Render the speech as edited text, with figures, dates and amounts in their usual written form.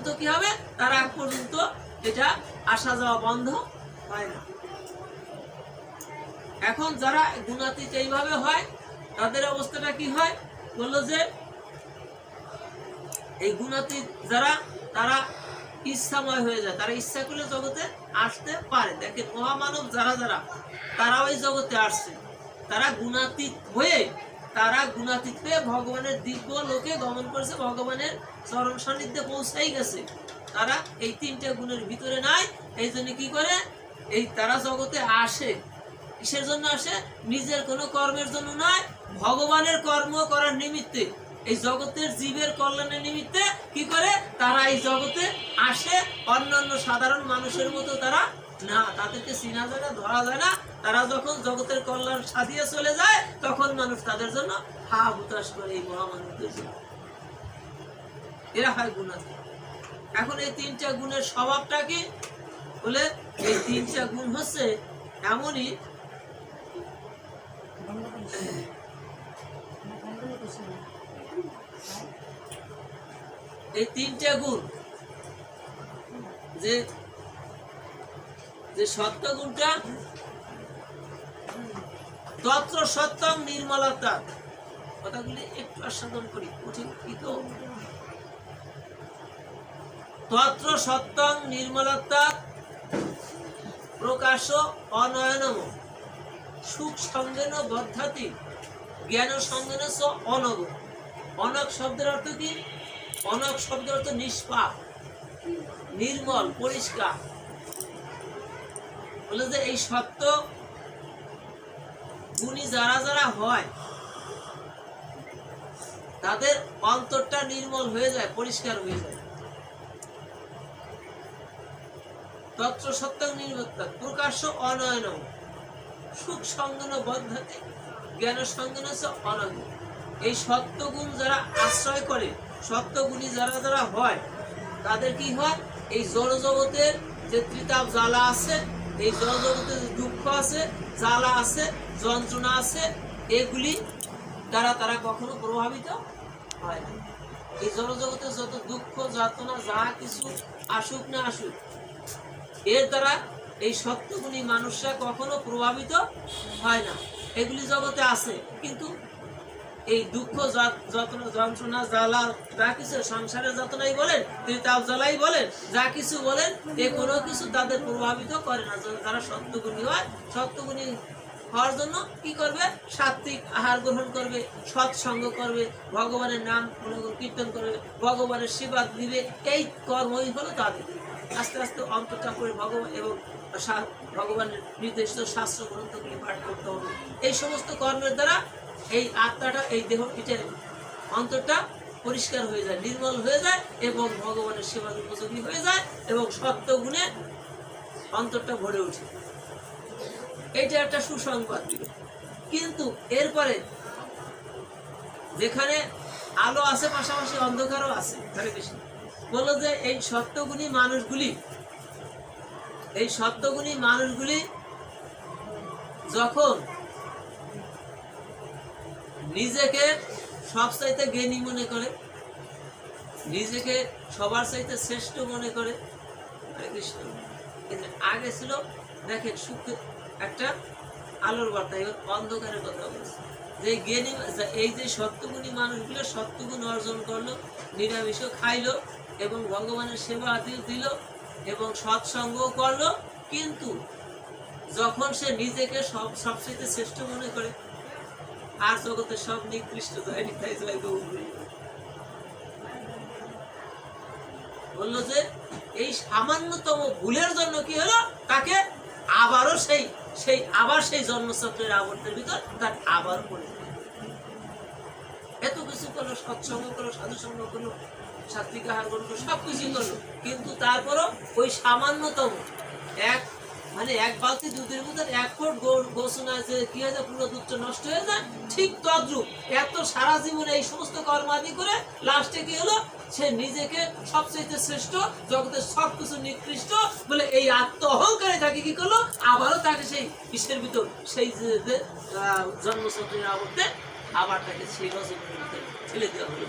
পর্যন্ত কি হবে, তার আগ পর্যন্ত এটা আসা যাওয়া বন্ধ হয় না। এখন যারা গুণাতীত এইভাবে হয় তাদের অবস্থাটা কি হয়, বললো যে এই গুণাতীত যারা, তারা ইচ্ছাময় হয়ে যায়, তারা ইচ্ছা করলে জগতে আসতে পারে। দেখেন মহামানব যারা যারা তারা ওই জগতে আসছে, তারা গুণাতীত হয়ে ভগবানের দিব্য লোকে গমন করেছে, ভগবানের চরণ সান্নিধ্যে পৌঁছাই গেছে। তারা এই তিনটা গুণের ভিতরে নাই, এই জন্য কি করে এই তারা জগতে আসে। কিসের জন্য আসে? নিজের কোনো কর্মের জন্য নয়, ভগবানের কর্ম করার নিমিত্তে, এই জগতের জীবের কল্যাণের নিমিত্তে কি করে তারা এই জগতে আসে। অন্যান্য সাধারণ মানুষের মতো তারা না, তাদেরকে চিনা যায় না, ধরা যায় না। তারা যখন জগতের কল্যাণ সাধিয়ে চলে যায় তখন মানুষ তাদের জন্য হা হুতাশ করে এই মহামানবদের জন্য। এরা হয় গুণাতীত। এখন এই তিনটা গুণের স্বভাবটা কি বলে, এই তিনটা গুণ হচ্ছে এমনই, এই তিনটা গুণ যে সত্য গুণটা তত্র সত্যং নির্মলতা, কথাগুলি একটু আস্বাদন করি, কঠিন কি তো। তত্র সত্যং নির্মলতা প্রকাশ অনয়নম সুখ সঙ্গেন বদ্ধাতি জ্ঞান সঙ্গেন চ অনগ। অনগ শব্দের অর্থ কি? অনগ শব্দের অর্থ নিষ্পাপ, নির্মল, পরিষ্কার। বলে যে এই সত্য গুণী যারা যারা হয় তাদের অন্তরটা নির্মল হয়ে যায়, পরিষ্কার হয়ে যায়। তত্র সত্যং নির্মলতা প্রকাশ অনয়নম সুখ সঙ্গেন বদ্ধাতি জ্ঞান সঙ্গেন চ অনগ। এই সত্যগুণ যারা আশ্রয় করে, সত্যগুণী যারা যারা হয় তাদের কি হয়, এই জড় জগতের যে ত্রিতাপ জ্বালা আছে, এই জড় জগতের যে দুঃখ আছে, জ্বালা আছে, যন্ত্রণা আছে, এগুলি দ্বারা তারা কখনো প্রভাবিত হয় না। এই জড় জগতের যত দুঃখ যাতনা যা কিছু আসুক না আসুক, এর দ্বারা এই সত্যগুণী মানুষরা কখনো প্রভাবিত হয় না। এগুলি জগতে আছে, কিন্তু এই দুঃখ যন্ত্রণা জ্বালা যা কিছু সংসারের যতনাই বলেন, ত্রিতাপ জ্বালাই বলেন, যা কিছু বলেন, এ কোনো কিছু তাদের প্রভাবিত করে না। যারা সত্যগুণী হয়, সত্যগুণী হওয়ার জন্য কি করবে, সাত্বিক আহার গ্রহণ করবে, সৎসঙ্গ করবে, ভগবানের নাম কীর্তন করবে, ভগবানের সেবা দিবে, এই কর্মই হলো তাদের। আস্তে আস্তে অন্তরটা করে ভগবান এবং ভগবানের নির্দিষ্ট শাস্ত্র গ্রন্থগুলি পাঠ করতে হবে। এই সমস্ত কর্মের দ্বারা এই আত্মাটা, এই দেহ পিঠের অন্তরটা পরিষ্কার হয়ে যায়, নির্মল হয়ে যায় এবং ভগবানের সেবার উপযোগী হয়ে যায় এবং সত্য গুণে অন্তরটা ভরে ওঠে। এইটা একটা সুসংবাদ। কিন্তু এরপরে যেখানে আলো আছে পাশাপাশি অন্ধকারও আছে, হরে কৃষ্ণ, বললো যে এই সত্যগুণী মানুষগুলি যখন নিজেকে সব চাইতে জ্ঞানী মনে করে, নিজেকে সবার চাইতে শ্রেষ্ঠ মনে করে, হরে কৃষ্ণ, আগে ছিল দেখেন সুখে একটা আলোর বার্তা, এবার অন্ধকারের কথা বলছে। যে জ্ঞানী, এই যে সত্যগুণী মানুষগুলো সত্যগুণ অর্জন করলো, নিরামিষও খাইলো এবং ভগবানের সেবা দিল এবং সৎসঙ্গ করলো, কিন্তু যখন সে নিজেকে সবচেয়ে শ্রেষ্ঠ মনে করে, আর জগতের সব নিকৃষ্ট বললো যে এই সামান্যতম ভুলের জন্য কি হলো, তাকে আবারও সেই জন্মচক্রের আবর্তের ভিতর তার আবার পড়ে এত কিছু করলো, সৎসঙ্গ করলো, সাধুসঙ্গ করলো, সাত্বিক আহার করলো, সবকিছু করলো, কিন্তু তারপরও ওই সামান্যতম এক বালতি দুধের মধ্যে 1 ফুট গোসনা যে কি হয়ে যায়, পুরো দুধটা নষ্ট হয়ে যায়, ঠিক তদ্রূপ এত সারা জীবনে এই সমস্ত কর্মাদি করে লাস্টে কি হলো, সে নিজেকে সবচেয়ে শ্রেষ্ঠ, জগতের সবকিছু নিকৃষ্ট বলে এই আত্ম অহংকারে তাকে কি করলো, আবারও তাকে সেই বিশ্বের ভিতর সেই যে জন্মচক্রের আবর্তে আবার তাকে সেই রজনীর ভিতরে ঠেলে দেওয়া হলো।